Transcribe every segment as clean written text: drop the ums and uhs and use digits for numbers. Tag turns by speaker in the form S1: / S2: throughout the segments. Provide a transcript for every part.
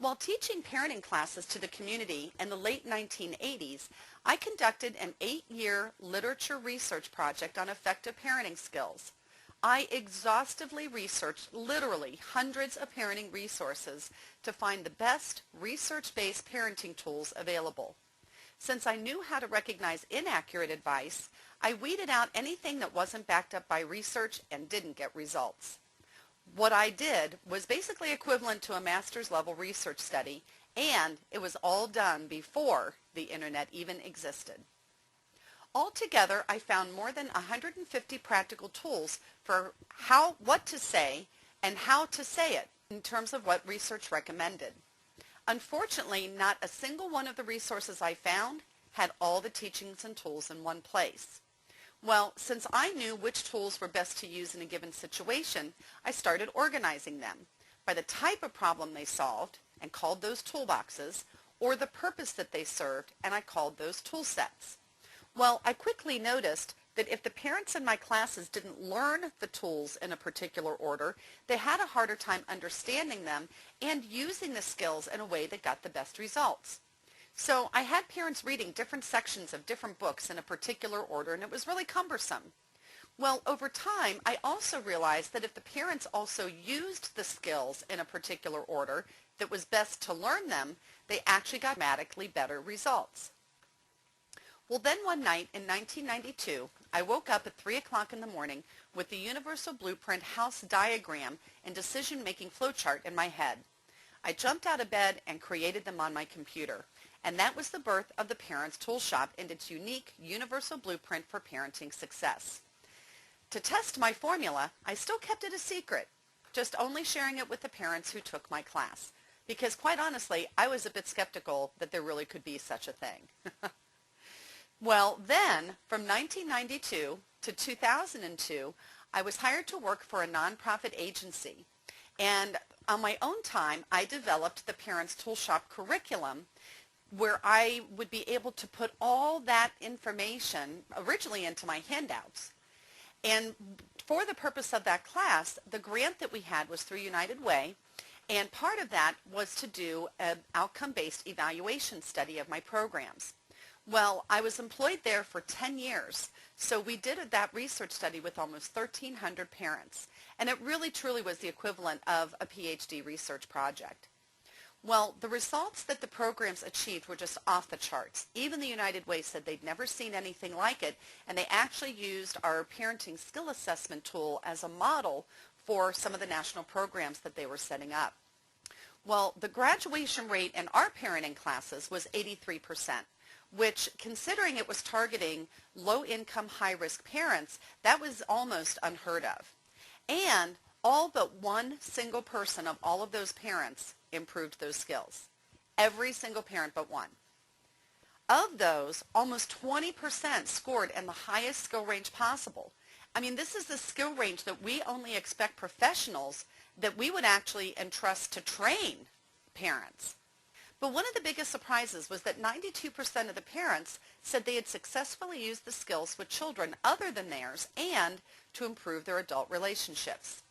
S1: While teaching parenting classes to the community in the late 1980s, I conducted an 8-year literature research project on effective parenting skills. I exhaustively researched literally hundreds of parenting resources to find the best research-based parenting tools available. Since I knew how to recognize inaccurate advice, I weeded out anything that wasn't backed up by research and didn't get results. What I did was basically equivalent to a master's level research study, and it was all done before the internet even existed. Altogether, I found more than 150 practical tools for what to say and how to say it in terms of what research recommended. Unfortunately, not a single one of the resources I found had all the teachings and tools in one place. Well, since I knew which tools were best to use in a given situation, I started organizing them by the type of problem they solved and called those toolboxes, or the purpose that they served, and I called those tool sets. Well, I quickly noticed that if the parents in my classes didn't learn the tools in a particular order, they had a harder time understanding them and using the skills in a way that got the best results. So I had parents reading different sections of different books in a particular order, and it was really cumbersome. Well, over time, I also realized that if the parents also used the skills in a particular order that was best to learn them, they actually got dramatically better results. Well, then one night in 1992, I woke up at 3 o'clock in the morning with the Universal Blueprint house diagram and decision-making flowchart in my head. I jumped out of bed and created them on my computer. And that was the birth of the Parents Toolshop and its unique universal blueprint for parenting success. To test my formula, I still kept it a secret, just only sharing it with the parents who took my class, because quite honestly, I was a bit skeptical that there really could be such a thing. Well, then, from 1992 to 2002, I was hired to work for a nonprofit agency. And on my own time, I developed the Parents Toolshop curriculum, where I would be able to put all that information originally into my handouts. And for the purpose of that class, the grant that we had was through United Way, and part of that was to do an outcome-based evaluation study of my programs. Well, I was employed there for 10 years, so we did that research study with almost 1,300 parents, and it really truly was the equivalent of a PhD research project. Well, the results that the programs achieved were just off the charts. Even the United Way said they'd never seen anything like it, and they actually used our parenting skill assessment tool as a model for some of the national programs that they were setting up. Well, the graduation rate in our parenting classes was 83%, which, considering it was targeting low-income, high-risk parents, that was almost unheard of. And all but one single person of all of those parents improved those skills. Every single parent but one. Of those, almost 20% scored in the highest skill range possible. I mean, this is the skill range that we only expect professionals that we would actually entrust to train parents. But one of the biggest surprises was that 92% of the parents said they had successfully used the skills with children other than theirs and to improve their adult relationships.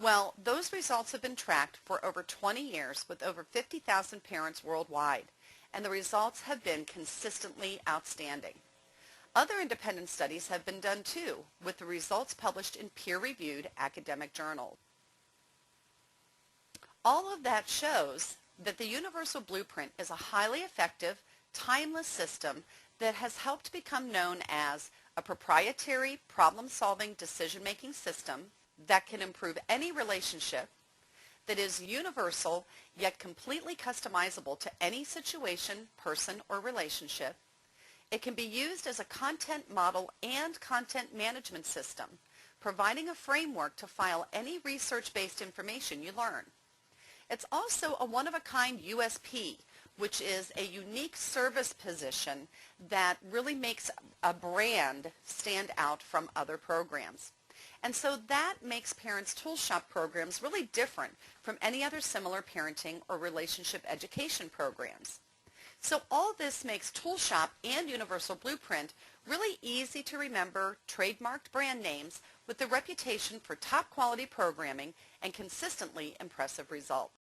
S1: Well, those results have been tracked for over 20 years with over 50,000 parents worldwide, and the results have been consistently outstanding. Other independent studies have been done too, with the results published in peer-reviewed academic journals. All of that shows that the Universal Blueprint is a highly effective, timeless system that has helped become known as a proprietary problem-solving decision-making system that can improve any relationship, that is universal yet completely customizable to any situation, person, or relationship. It can be used as a content model and content management system, providing a framework to file any research-based information you learn. It's also a one-of-a-kind USP, which is a unique service position that really makes a brand stand out from other programs. And so that makes Parents Toolshop programs really different from any other similar parenting or relationship education programs. So all this makes Toolshop and Universal Blueprint really easy to remember trademarked brand names with the reputation for top quality programming and consistently impressive results.